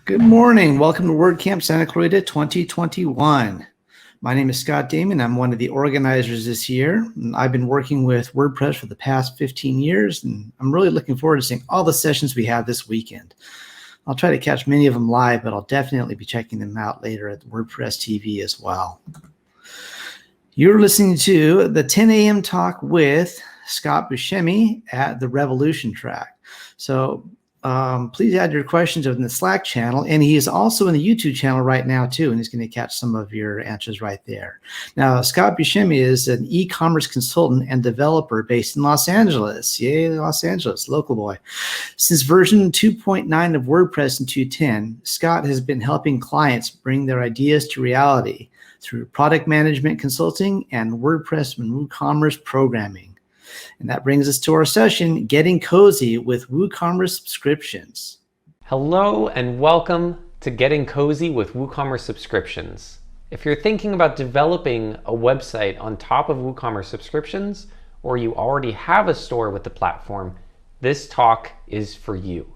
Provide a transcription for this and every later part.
Good morning. Welcome to WordCamp Santa Clarita 2021. My name is Scott Buscemi. I'm one of the organizers this year. I've been working with WordPress for the past 15 years, and I'm really looking forward to seeing all the sessions we have this weekend. I'll try to catch many of them live, but I'll definitely be checking them out later at WordPress TV as well. You're listening to the 10 a.m. talk with Scott Buscemi at the Revolution track. So please add your questions in the Slack channel, and he is also in the YouTube channel right now too, and he's going to catch some of your answers right there. Now, Scott Buscemi is an e-commerce consultant and developer based in Los Angeles. Yay, Los Angeles, local boy. Since version 2.9 of WordPress in 2010, Scott has been helping clients bring their ideas to reality through product management consulting and WordPress and WooCommerce programming. And that brings us to our session, Getting Cozy with WooCommerce Subscriptions. Hello and welcome to Getting Cozy with WooCommerce Subscriptions. If you're thinking about developing a website on top of WooCommerce Subscriptions, or you already have a store with the platform, this talk is for you.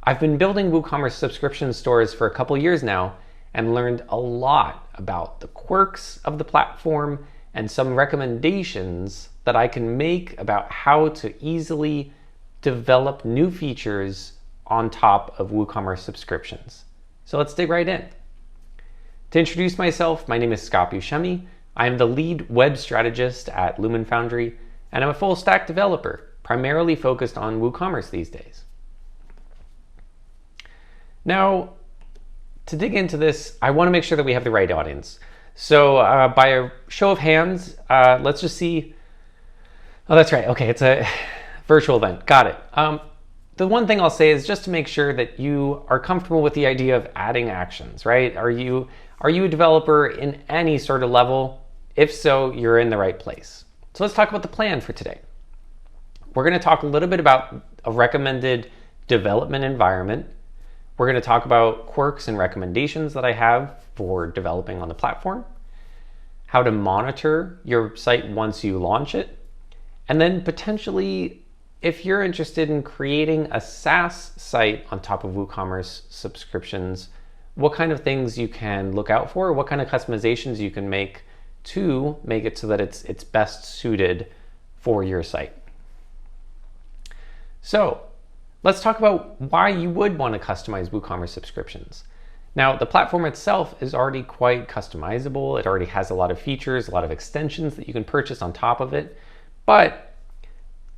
I've been building WooCommerce Subscription stores for a couple years now and learned a lot about the quirks of the platform and some recommendations that I can make about how to easily develop new features on top of WooCommerce Subscriptions. So let's dig right in. To introduce myself, my name is Scott Buscemi. I am the lead web strategist at Lumen Foundry, and I'm a full stack developer, primarily focused on WooCommerce these days. Now, to dig into this, I want to make sure that we have the right audience. So by a show of hands, let's just see. Oh, that's right. Okay, it's a virtual event. Got it. The one thing I'll say is just to make sure that you are comfortable with the idea of adding actions, right? Are you a developer in any sort of level? If so, you're in the right place. So let's talk about the plan for today. We're going to talk a little bit about a recommended development environment. We're going to talk about quirks and recommendations that I have for developing on the platform, how to monitor your site once you launch it, and then potentially, if you're interested in creating a SaaS site on top of WooCommerce Subscriptions, what kind of things you can look out for, what kind of customizations you can make to make it so that it's best suited for your site. So let's talk about why you would want to customize WooCommerce Subscriptions. Now, the platform itself is already quite customizable. It already has a lot of features, a lot of extensions that you can purchase on top of it. But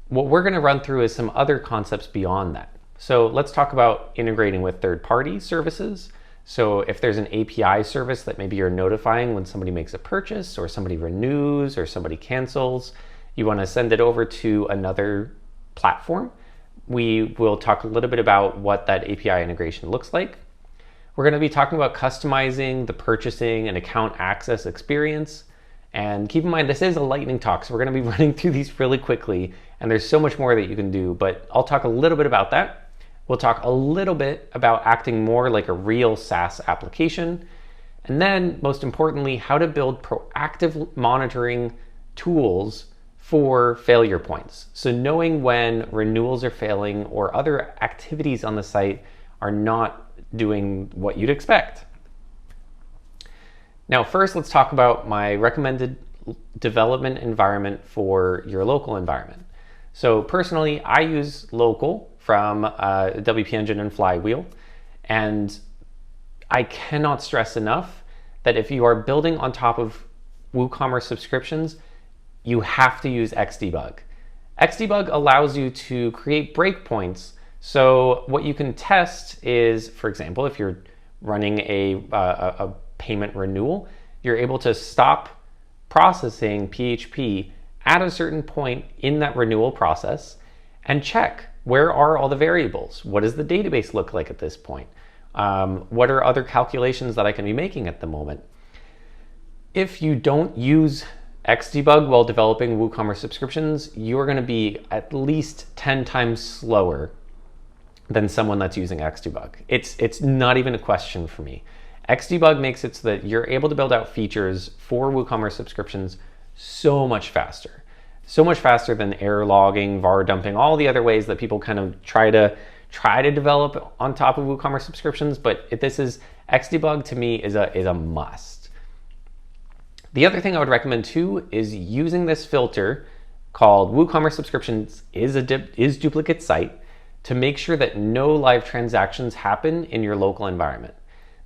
what we're going to run through is some other concepts beyond that. So let's talk about integrating with third-party services. So if there's an API service that maybe you're notifying when somebody makes a purchase or somebody renews or somebody cancels, you want to send it over to another platform. We will talk a little bit about what that API integration looks like. We're going to be talking about customizing the purchasing and account access experience. And keep in mind, this is a lightning talk, so we're going to be running through these really quickly, and there's so much more that you can do, but I'll talk a little bit about that. We'll talk a little bit about acting more like a real SaaS application. And then, most importantly, how to build proactive monitoring tools for failure points. So knowing when renewals are failing or other activities on the site are not doing what you'd expect. Now, first, let's talk about my recommended development environment for your local environment. So personally, I use local from WP Engine and Flywheel, and I cannot stress enough that if you are building on top of WooCommerce Subscriptions, you have to use Xdebug. Xdebug allows you to create breakpoints. So what you can test is, for example, if you're running a payment renewal, you're able to stop processing PHP at a certain point in that renewal process and check where are all the variables? What does the database look like at this point? What are other calculations that I can be making at the moment? If you don't use Xdebug while developing WooCommerce Subscriptions, you're going to be at least 10 times slower than someone that's using Xdebug. It's not even a question for me. Xdebug makes it so that you're able to build out features for WooCommerce Subscriptions so much faster than error logging, var dumping, all the other ways that people kind of try to try to develop on top of WooCommerce subscriptions, but if this is Xdebug, to me is a must. The other thing I would recommend too is using this filter called WooCommerce Subscriptions is duplicate site to make sure that no live transactions happen in your local environment.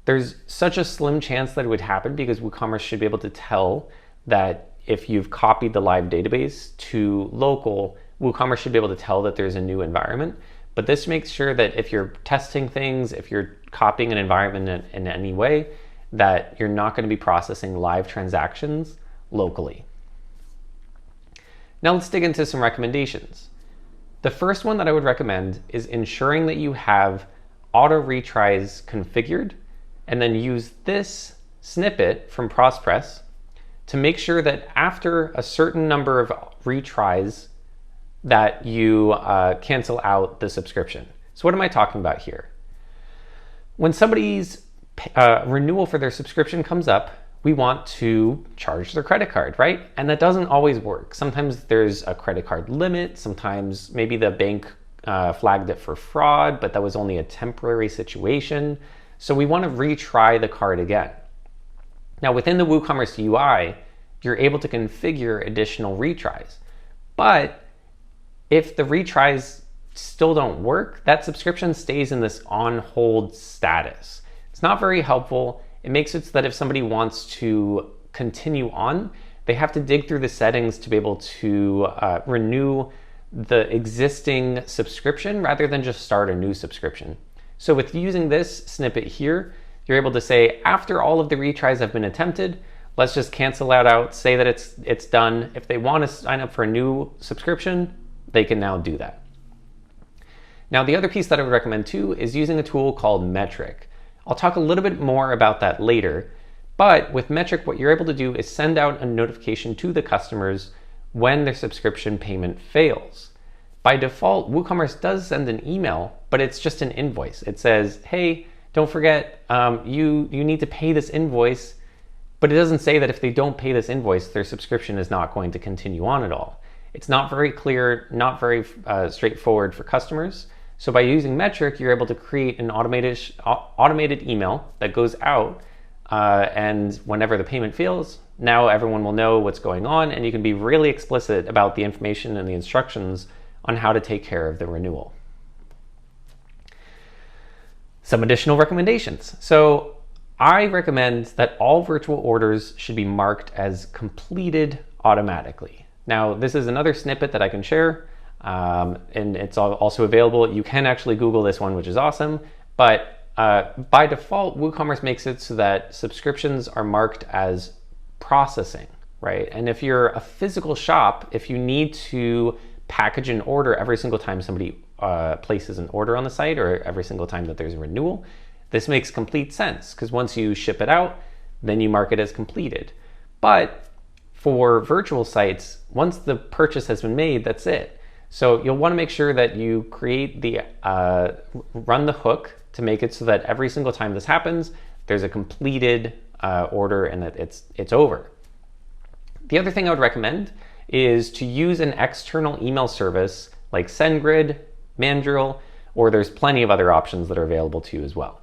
There's such a slim chance that it would happen because WooCommerce should be able to tell that if you've copied the live database to local, WooCommerce should be able to tell that there's a new environment. But this makes sure that if you're testing things, if you're copying an environment in any way, that you're not going to be processing live transactions locally. Now let's dig into some recommendations. The first one that I would recommend is ensuring that you have auto retries configured, and then use this snippet from Prospress to make sure that after a certain number of retries that you cancel out the subscription. So what am I talking about here? When somebody's renewal for their subscription comes up, we want to charge their credit card, right? And that doesn't always work. Sometimes there's a credit card limit. Sometimes maybe the bank flagged it for fraud, but that was only a temporary situation. So we want to retry the card again. Now within the WooCommerce UI, you're able to configure additional retries. But if the retries still don't work, that subscription stays in this on hold status. It's not very helpful. It makes it so that if somebody wants to continue on, they have to dig through the settings to be able to renew the existing subscription rather than just start a new subscription. So with using this snippet here, you're able to say, after all of the retries have been attempted, let's just cancel that out, say that it's done. If they want to sign up for a new subscription, they can now do that. Now, the other piece that I would recommend too is using a tool called Metric. I'll talk a little bit more about that later, but with Metric, what you're able to do is send out a notification to the customers when their subscription payment fails. By default, WooCommerce does send an email, but it's just an invoice. It says, hey, don't forget, you need to pay this invoice, but it doesn't say that if they don't pay this invoice, their subscription is not going to continue on at all. It's not very clear, not very straightforward for customers. So by using Metric, you're able to create an automated email that goes out, and whenever the payment fails, now everyone will know what's going on, and you can be really explicit about the information and the instructions on how to take care of the renewal. Some additional recommendations. So I recommend that all virtual orders should be marked as completed automatically. Now, this is another snippet that I can share, and it's also available. You can actually Google this one, which is awesome. But by default, WooCommerce makes it so that subscriptions are marked as processing, right? And if you're a physical shop, if you need to package an order every single time somebody places an order on the site, or every single time that there's a renewal, this makes complete sense, because once you ship it out, then you mark it as completed. But for virtual sites, once the purchase has been made, that's it. So you'll want to make sure that you create the run the hook to make it so that every single time this happens, there's a completed order and that it's over. The other thing I would recommend is to use an external email service like SendGrid, Mandrill, or there's plenty of other options that are available to you as well.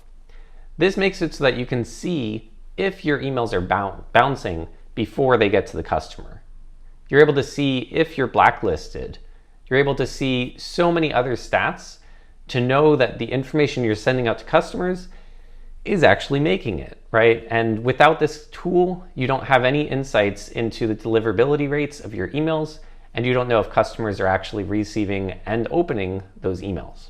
This makes it so that you can see if your emails are bouncing before they get to the customer. You're able to see if you're blacklisted. You're able to see so many other stats to know that the information you're sending out to customers is actually making it, right? And without this tool, you don't have any insights into the deliverability rates of your emails, and you don't know if customers are actually receiving and opening those emails.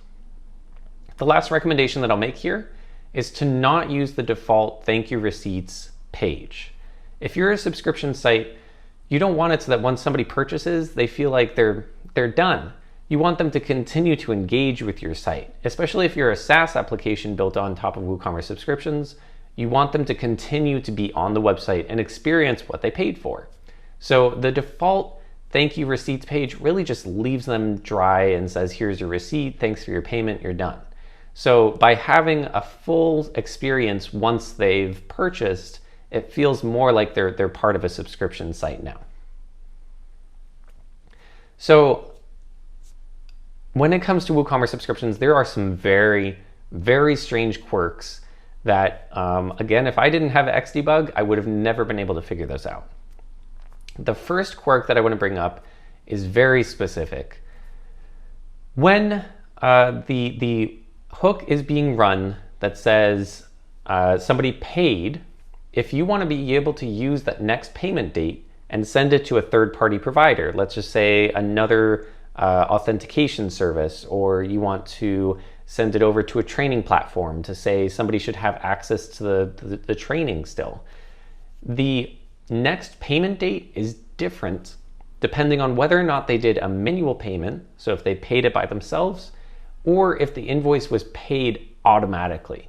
The last recommendation that I'll make here is to not use the default thank you receipts page. If you're a subscription site, you don't want it so that once somebody purchases, they feel like they're done. You want them to continue to engage with your site, especially if you're a SaaS application built on top of WooCommerce subscriptions. You want them to continue to be on the website and experience what they paid for. So the default thank you receipts page really just leaves them dry and says, here's your receipt, thanks for your payment, you're done. So by having a full experience once they've purchased, it feels more like they're part of a subscription site now. So when it comes to WooCommerce subscriptions, there are some very, very strange quirks that, again, if I didn't have Xdebug, I would have never been able to figure those out. The first quirk that I want to bring up is very specific. When the hook is being run that says somebody paid, if you want to be able to use that next payment date and send it to a third-party provider, let's just say another authentication service, or you want to send it over to a training platform to say somebody should have access to the training still. The next payment date is different depending on whether or not they did a manual payment, so if they paid it by themselves, or if the invoice was paid automatically.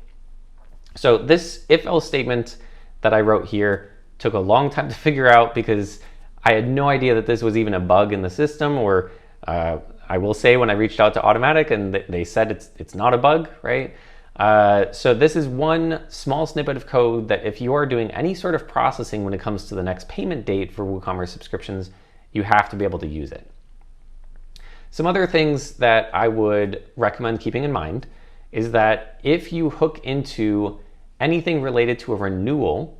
So this if-else statement that I wrote here took a long time to figure out because I had no idea that this was even a bug in the system, or I will say when I reached out to Automatic and they said it's not a bug, right? So this is one small snippet of code that if you are doing any sort of processing when it comes to the next payment date for WooCommerce subscriptions, you have to be able to use it. Some other things that I would recommend keeping in mind is that if you hook into anything related to a renewal,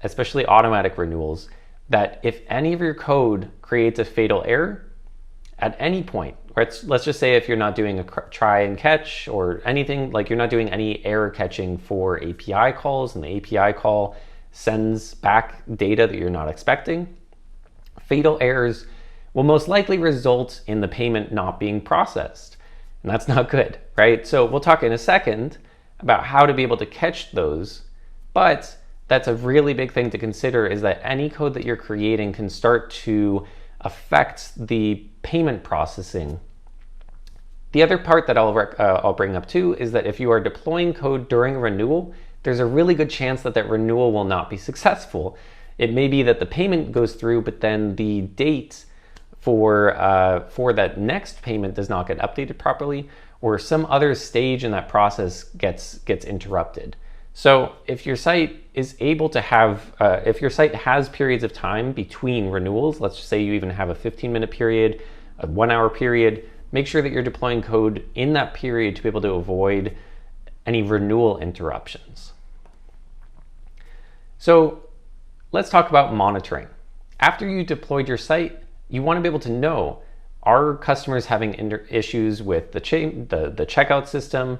especially automatic renewals, that if any of your code creates a fatal error at any point, let's just say if you're not doing a try and catch or anything, like you're not doing any error catching for API calls and the API call sends back data that you're not expecting, fatal errors will most likely result in the payment not being processed. And that's not good, right? So we'll talk in a second about how to be able to catch those, but that's a really big thing to consider, is that any code that you're creating can start to affect the payment processing. The other part that I'll bring up too is that if you are deploying code during a renewal, there's a really good chance that that renewal will not be successful. It may be that the payment goes through, but then the date for that next payment does not get updated properly, or some other stage in that process gets interrupted. So if your site is able to have, if your site has periods of time between renewals, let's just say you even have a 15-minute period, a 1-hour period, make sure that you're deploying code in that period to be able to avoid any renewal interruptions. So let's talk about monitoring. After you deployed your site, you want to be able to know, are customers having issues with the checkout system?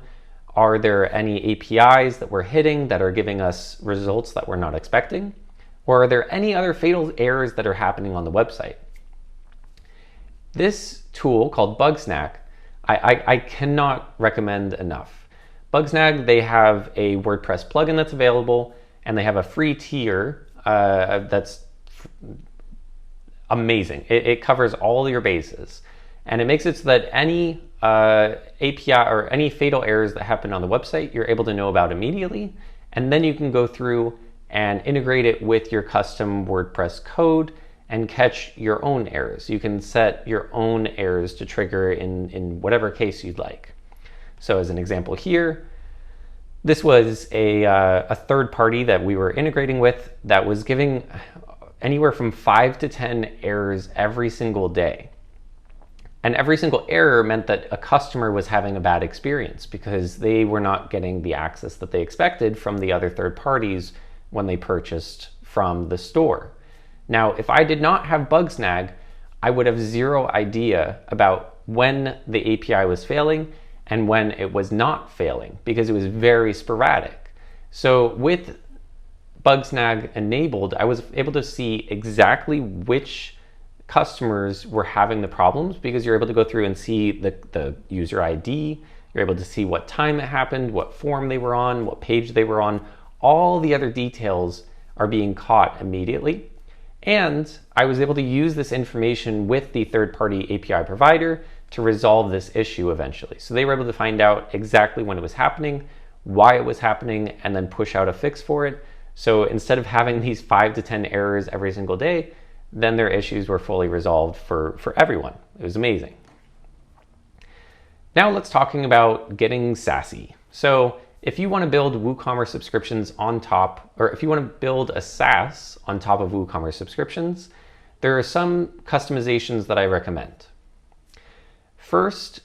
Are there any APIs that we're hitting that are giving us results that we're not expecting? Or are there any other fatal errors that are happening on the website? This tool called Bugsnag, I cannot recommend enough. Bugsnag, they have a WordPress plugin that's available, and they have a free tier that's amazing. It covers all your bases, and it makes it so that any API or any fatal errors that happen on the website, you're able to know about immediately, and then you can go through and integrate it with your custom WordPress code and catch your own errors. You can set your own errors to trigger in whatever case you'd like. So as an example here, this was a third party that we were integrating with that was giving anywhere from 5 to 10 errors every single day. And every single error meant that a customer was having a bad experience because they were not getting the access that they expected from the other third parties when they purchased from the store. Now, if I did not have Bugsnag, I would have zero idea about when the API was failing and when it was not failing, because it was very sporadic. So with Bugsnag enabled, I was able to see exactly which customers were having the problems, because you're able to go through and see the user ID, you're able to see what time it happened, what form they were on, what page they were on. All the other details are being caught immediately. And I was able to use this information with the third-party API provider to resolve this issue eventually. So they were able to find out exactly when it was happening, why it was happening, and then push out a fix for it. So instead of having these 5 to 10 errors every single day, then their issues were fully resolved for everyone. It was amazing. Now let's talking about getting sassy. So if you want to build WooCommerce subscriptions on top, or if you want to build a SaaS on top of WooCommerce subscriptions, there are some customizations that I recommend. First,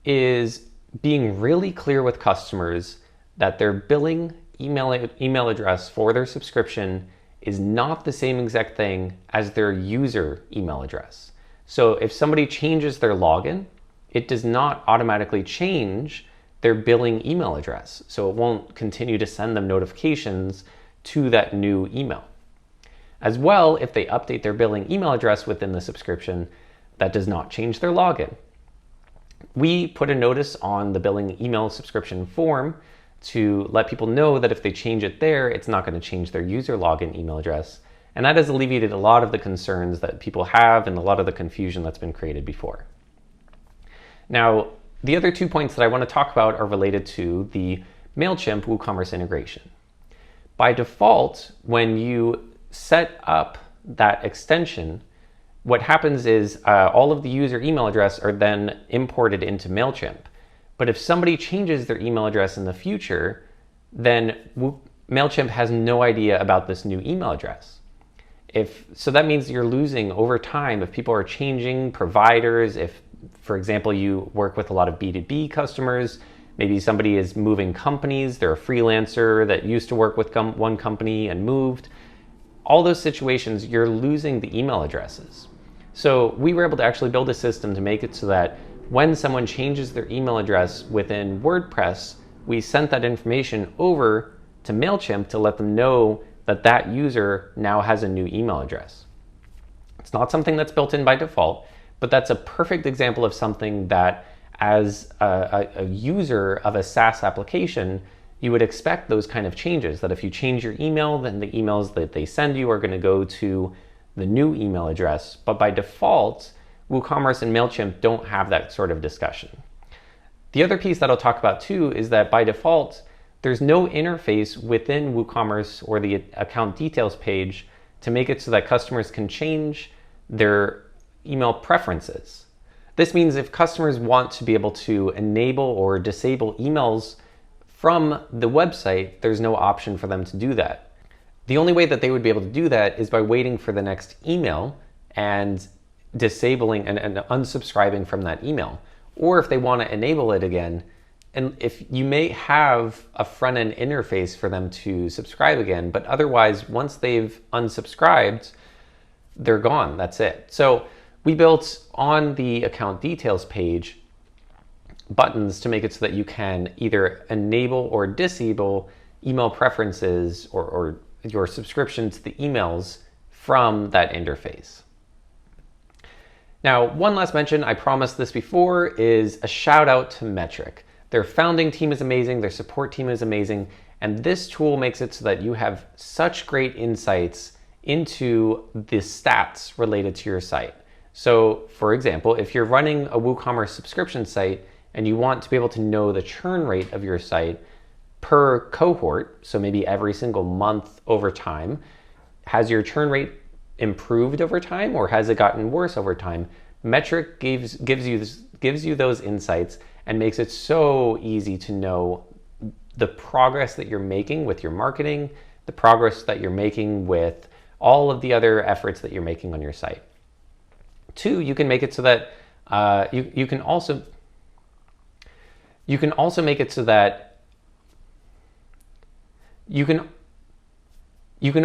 is being really clear with customers that their billing email address for their subscription is not the same exact thing as their user email address. So if somebody changes their login, it does not automatically change their billing email address. So it won't continue to send them notifications to that new email. As well, if they update their billing email address within the subscription, that does not change their login. We put a notice on the billing email subscription form to let people know that if they change it there, it's not going to change their user login email address. And that has alleviated a lot of the concerns that people have and a lot of the confusion that's been created before. Now, the other 2 points that I want to talk about are related to the MailChimp WooCommerce integration. By default, when you set up that extension, what happens is all of the user email address are then imported into MailChimp. But if somebody changes their email address in the future, then MailChimp has no idea about this new email address. So that means you're losing over time if people are changing providers. If, for example, you work with a lot of B2B customers, maybe somebody is moving companies, they're a freelancer that used to work with one company and moved. All those situations, you're losing the email addresses. So we were able to actually build a system to make it so that when someone changes their email address within WordPress, we sent that information over to MailChimp to let them know that that user now has a new email address. It's not something that's built in by default, but that's a perfect example of something that as a user of a SaaS application, you would expect those kind of changes, that if you change your email, then the emails that they send you are going to go to the new email address. But by default, WooCommerce and MailChimp don't have that sort of discussion. The other piece that I'll talk about too is that by default, there's no interface within WooCommerce or the account details page to make it so that customers can change their email preferences. This means if customers want to be able to enable or disable emails from the website, there's no option for them to do that. The only way that they would be able to do that is by waiting for the next email and disabling and unsubscribing from that email. Or if they want to enable it again, and if you may have a front-end interface for them to subscribe again, but otherwise, once they've unsubscribed, they're gone, that's it. So we built on the account details page buttons to make it so that you can either enable or disable email preferences or your subscription to the emails from that interface. Now, one last mention, I promised this before, is a shout out to Metric. Their founding team is amazing, their support team is amazing, and this tool makes it so that you have such great insights into the stats related to your site. So, for example, if you're running a WooCommerce subscription site and you want to be able to know the churn rate of your site per cohort, so maybe every single month over time, has your churn rate improved over time or has it gotten worse over time? Metric gives you those insights and makes it so easy to know the progress that you're making with your marketing, the progress that you're making with all of the other efforts that you're making on your site. 2, you can make it so that you can also make it so that you can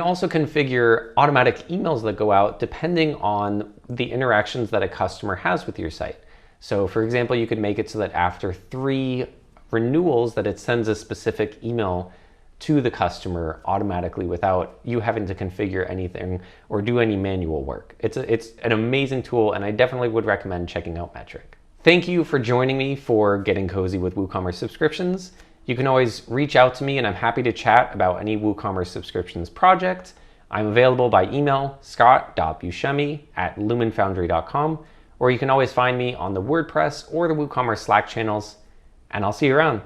also configure automatic emails that go out depending on the interactions that a customer has with your site. So for example, you could make it so that after 3 renewals that it sends a specific email to the customer automatically without you having to configure anything or do any manual work. It's an amazing tool, and I definitely would recommend checking out Metric. Thank you for joining me for Getting Cozy with WooCommerce Subscriptions. You can always reach out to me and I'm happy to chat about any WooCommerce Subscriptions project. I'm available by email, scott.buscemi@lumenfoundry.com, or you can always find me on the WordPress or the WooCommerce Slack channels, and I'll see you around.